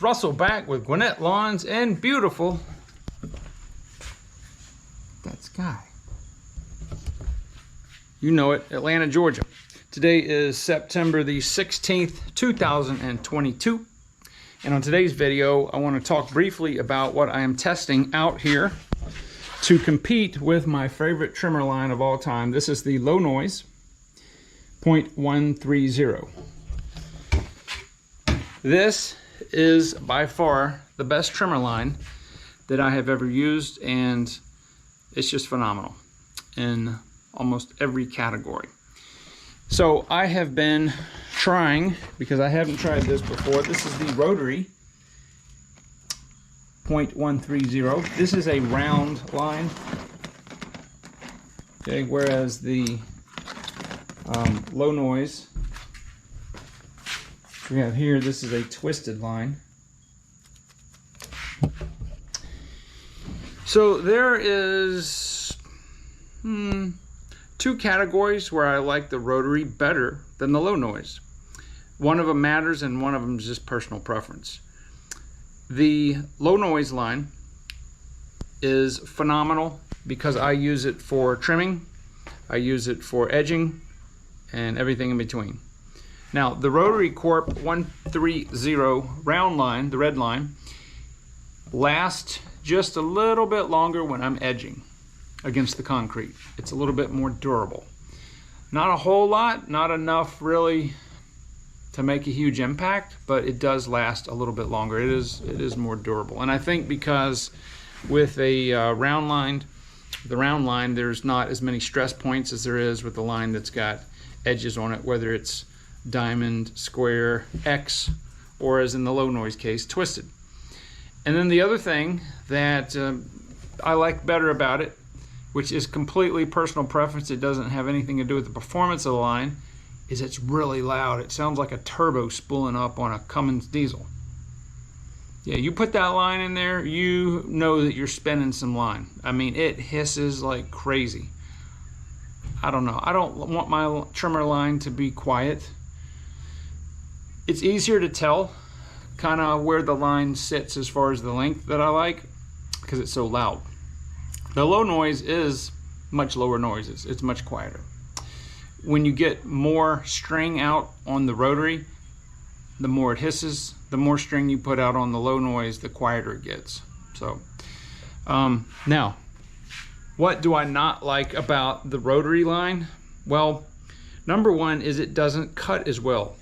Russell back with Gwinnett Lawns in beautiful that sky. You know it, Atlanta, Georgia. Today is September the 16th, 2022. And on today's video, I want to talk briefly about what I am testing out here to compete with my favorite trimmer line of all time. This is the LoNoiz 0.130. This is by far the best trimmer line that I have ever used, and it's just phenomenal in almost every category. So I have been trying, because I haven't tried this before, this is the rotary 0.130. This is a round line, okay, whereas the LoNoiz we have here, this is a twisted line. So there is two categories where I like the rotary better than the LoNoiz. One of them matters and one of them is just personal preference. The LoNoiz line is phenomenal because I use it for trimming, I use it for edging, and everything in between. Now, the Rotary Corp 130 round line, the red line, lasts just a little bit longer when I'm edging against the concrete. It's a little bit more durable. Not a whole lot, not enough really to make a huge impact, but it does last a little bit longer. It is more durable. And I think because with a round line, there's not as many stress points as there is with the line that's got edges on it, whether it's diamond, square, X, or as in the LoNoiz case, twisted. And then the other thing that I like better about it, which is completely personal preference, it doesn't have anything to do with the performance of the line, is it's really loud. It sounds like a turbo spooling up on a Cummins diesel. Yeah, you put that line in there, you know that you're spinning some line. I mean, it hisses like crazy. I don't know. I don't want my trimmer line to be quiet. It's easier to tell kind of where the line sits as far as the length that I like because it's so loud. The LoNoiz is much lower noises. It's much quieter. When you get more string out on the rotary, the more it hisses. The more string you put out on the LoNoiz, the quieter it gets. So now, what do I not like about the rotary line? Well, number one is it doesn't cut as well.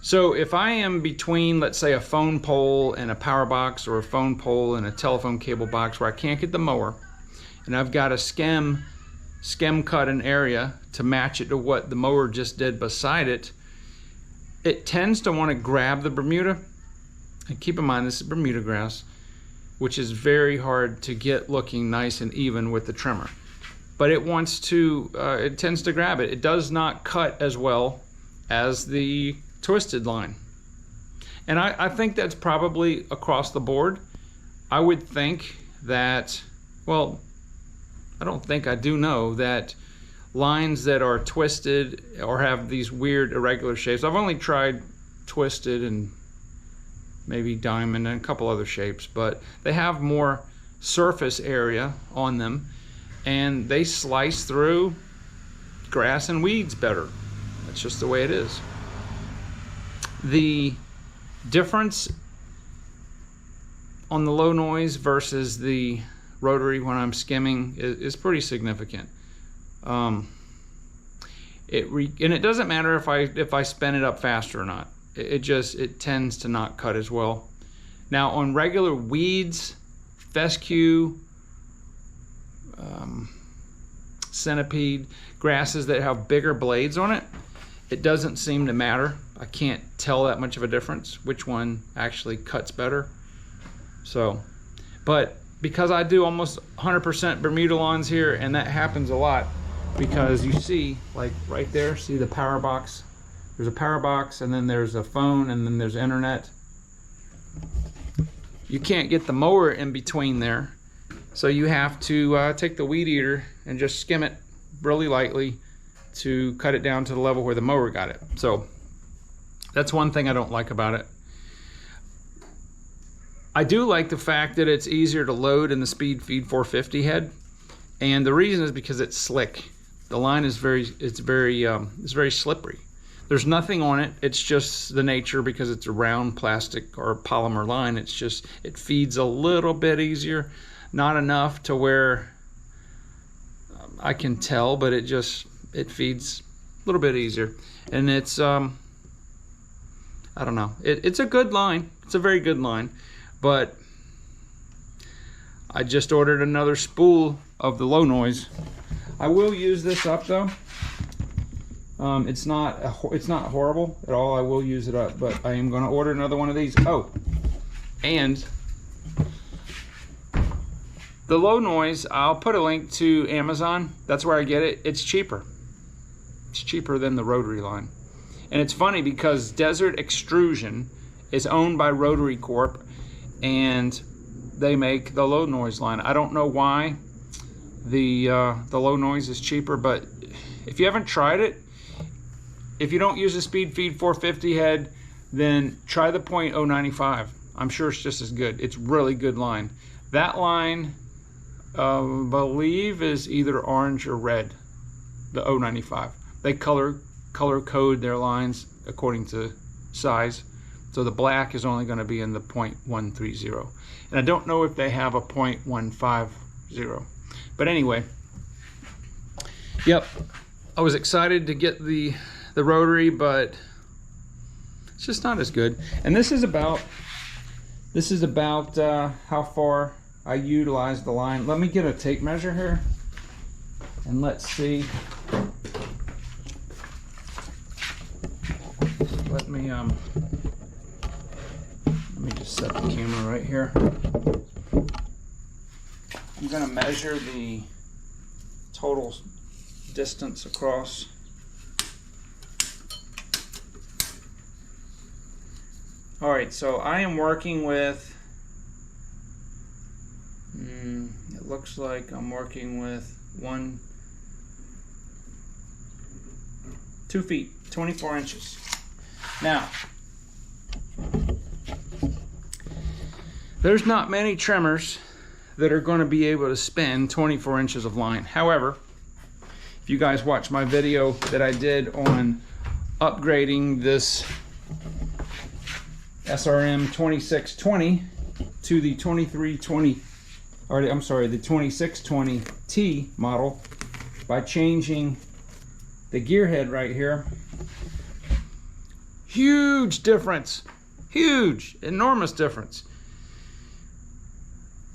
So if I am between, let's say, a phone pole and a power box, or a phone pole and a telephone cable box where I can't get the mower, and I've got to skim cut an area to match it to what the mower just did beside it, it tends to want to grab the Bermuda. And keep in mind, this is Bermuda grass, which is very hard to get looking nice and even with the trimmer. But it wants to, it tends to grab it. It does not cut as well as the twisted line. And I think that's probably across the board. I would think that, well, I don't think, I do know that lines that are twisted or have these weird irregular shapes, I've only tried twisted and maybe diamond and a couple other shapes, but they have more surface area on them and they slice through grass and weeds better. That's just the way it is. The difference on the LoNoiz versus the rotary when I'm skimming is pretty significant. And it doesn't matter if I spin it up faster or not. It tends to not cut as well. Now on regular weeds, fescue, centipede, grasses that have bigger blades on it, it doesn't seem to matter. I can't tell that much of a difference which one actually cuts better. So, but because I do almost 100% Bermuda lawns here, and that happens a lot because you see, like right there, see the power box? There's a power box, and then there's a phone, and then there's internet. You can't get the mower in between there, so you have to take the weed eater and just skim it really lightly to cut it down to the level where the mower got it. So that's one thing I don't like about it. I do like the fact that it's easier to load in the Speed Feed 450 head, and the reason is because it's slick. The line is very slippery. There's nothing on it. It's just the nature, because it's a round plastic or polymer line. It's just, it feeds a little bit easier, not enough to where I can tell, but it feeds a little bit easier. And it's I don't know. It's a good line. It's a very good line, but I just ordered another spool of the LoNoiz. I will use this up though. It's not horrible at all. I will use it up, but I am going to order another one of these. Oh, and the LoNoiz, I'll put a link to Amazon. That's where I get it. It's cheaper. It's cheaper than the rotary line. And it's funny because Desert Extrusion is owned by Rotary Corp, and they make the LoNoiz line. I don't know why the LoNoiz is cheaper, but if you haven't tried it, if you don't use a Speed Feed 450 head, then try the .095. I'm sure it's just as good. It's really good line. That line, I believe, is either orange or red, the 095. They color code their lines according to size. So the black is only going to be in the .130. And I don't know if they have a .150. But anyway, yep, I was excited to get the rotary, but it's just not as good. And this is about how far I utilize the line. Let me get a tape measure here, and let's see. Let me just set the camera right here. I'm gonna measure the total distance across. All right, so I am working with, it looks like I'm working with 2 feet, 24 inches. Now, there's not many trimmers that are going to be able to spin 24 inches of line. However, if you guys watch my video that I did on upgrading this SRM 2620 to the 2320, or I'm sorry, the 2620T model by changing the gear head right here. Huge difference, huge, enormous difference.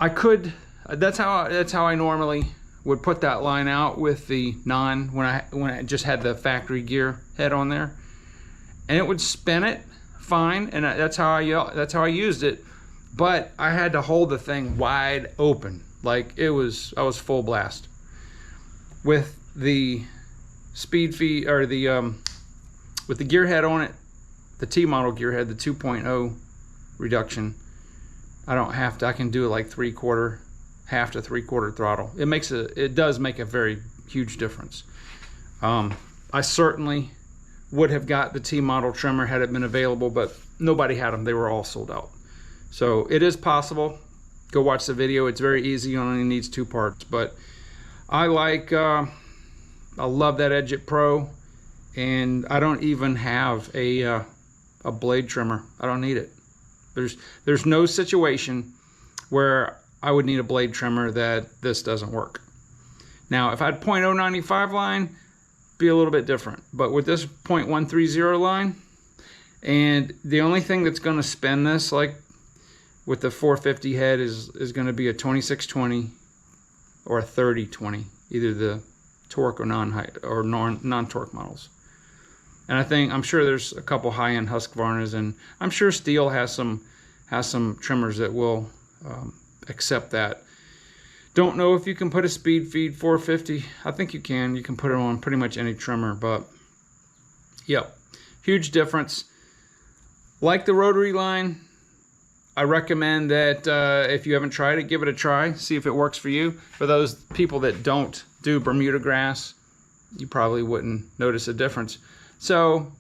I could, that's how I normally would put that line out with the when I just had the factory gear head on there, and it would spin it fine, and that's how I used it. But I had to hold the thing wide open, like I was full blast. With the Speed Feed, or the with the gear head on it, the T model gear head, the 2.0 reduction, I don't have to. I can do it like half to 3/4 throttle. It does make a very huge difference. I certainly would have got the T model trimmer had it been available, but nobody had them. They were all sold out. So it is possible. Go watch the video. It's very easy. It only needs 2 parts. But I love that Edge Pro, and I don't even have a blade trimmer. I don't need it. There's no situation where I would need a blade trimmer that this doesn't work. Now, if I had .095 line, be a little bit different. But with this .130 line, and the only thing that's going to spin this, like with the 450 head, is going to be a 2620 or a 3020, either the torque or non-torque models. And I'm sure there's a couple high-end Husqvarnas, and I'm sure Steel has some trimmers that will accept that. Don't know if you can put a Speed Feed 450. I think you can. You can put it on pretty much any trimmer, but yep, huge difference. Like the rotary line, I recommend that if you haven't tried it, give it a try. See if it works for you. For those people that don't do Bermuda grass, you probably wouldn't notice a difference. So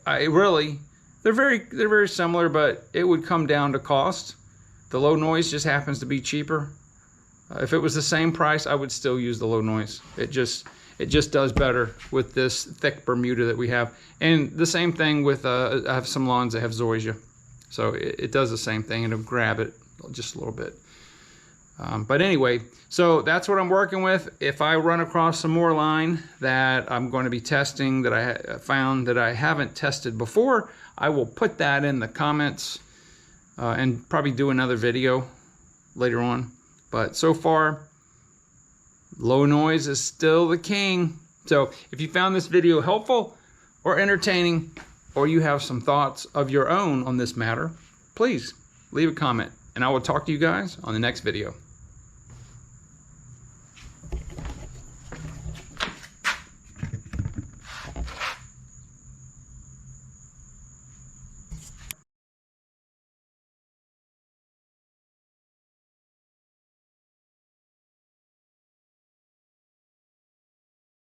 they're very similar, but it would come down to cost. The LoNoiz just happens to be cheaper. If it was the same price, I would still use the LoNoiz. It just does better with this thick Bermuda that we have. And the same thing with, I have some lawns that have zoysia. So it does the same thing. It'll grab it just a little bit. But anyway, so that's what I'm working with. If I run across some more line that I'm going to be testing that I found that I haven't tested before, I will put that in the comments and probably do another video later on. But so far, LoNoiz is still the king. So if you found this video helpful or entertaining, or you have some thoughts of your own on this matter, please leave a comment, and I will talk to you guys on the next video.